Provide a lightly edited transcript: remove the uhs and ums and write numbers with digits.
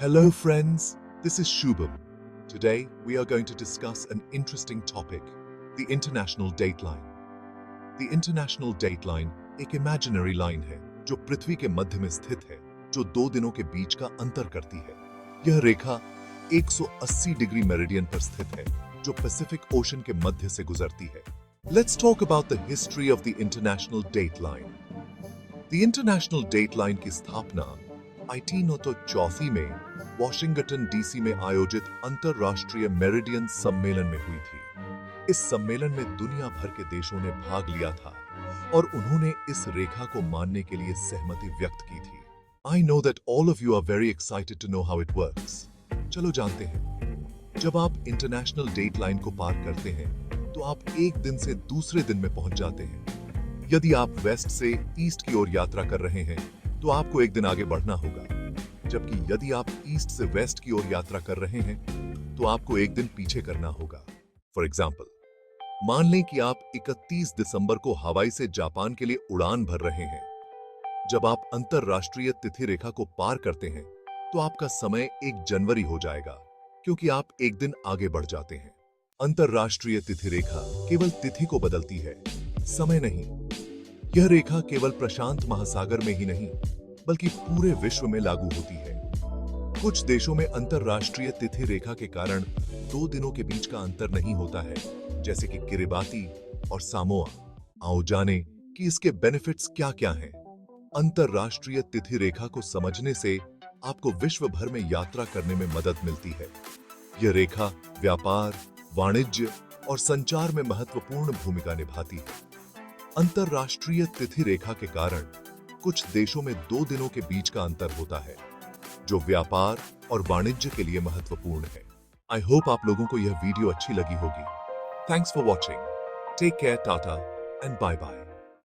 Hello friends, this is Shubham. Today we are going to discuss an interesting topic, the International Dateline. The International Dateline एक imaginary line है जो पृथ्वी के मध्य में स्थित है, जो दो दिनों के बीच का अंतर करती है। यह रेखा 180 डिग्री मेरिडियन पर स्थित है, जो पैसिफिक ओशन के मध्य से गुजरती है। Let's talk about the history of the International Dateline. The International Dateline की स्थापना 1884 में वॉशिंगटन डीसी में आयोजित अंतरराष्ट्रीय मेरिडियन सम्मेलन में हुई थी। इस सम्मेलन में दुनिया भर के देशों ने भाग लिया था और उन्होंने इस रेखा को मानने के लिए सहमति व्यक्त की थी। I know that all of you are very excited to know how it works. चलो जानते हैं। जब आप इंटरनेशनल डेट लाइन को पार करते हैं, तो आप एक दिन से दूसरे दिन में पहुंच जाते हैं। यदि आप वेस्ट से ईस्ट की ओर यात्रा कर रहे हैं, तो आपको एक दिन आगे बढ़ना होगा, जबकि यदि आप ईस्ट से वेस्ट की ओर यात्रा कर रहे हैं, तो आपको एक दिन पीछे करना होगा। फॉर एग्जाम्पल, मान लें कि आप 31 दिसंबर को हवाई से जापान के लिए उड़ान भर रहे हैं। जब आप अंतरराष्ट्रीय तिथि रेखा को पार करते हैं, तो आपका समय 1 जनवरी हो जाएगा, क्योंकि आप एक दिन आगे बढ़ जाते हैं। अंतरराष्ट्रीय तिथि रेखा केवल तिथि को बदलती है, समय नहीं। यह रेखा केवल प्रशांत महासागर में ही नहीं, बल्कि पूरे विश्व में लागू होती है। कुछ देशों में अंतरराष्ट्रीय तिथि रेखा के कारण 2 दिनों के बीच का अंतर नहीं होता है, जैसे कि किरिबाती और सामोआ। आओ जाने कि इसके बेनिफिट्स क्या-क्या हैं। अंतरराष्ट्रीय तिथि रेखा को समझने से आपको विश्व भर में यात्रा करने में मदद मिलती है। यह रेखा व्यापार, वाणिज्य और संचार में महत्वपूर्ण भूमिका निभाती है। अंतरराष्ट्रीय तिथि रेखा के कारण कुछ देशों में 2 दिनों के बीच का अंतर होता है, जो व्यापार और वाणिज्य के लिए महत्वपूर्ण है। आई होप आप लोगों को यह वीडियो अच्छी लगी होगी। Thanks for watching. Take care, tata and bye bye.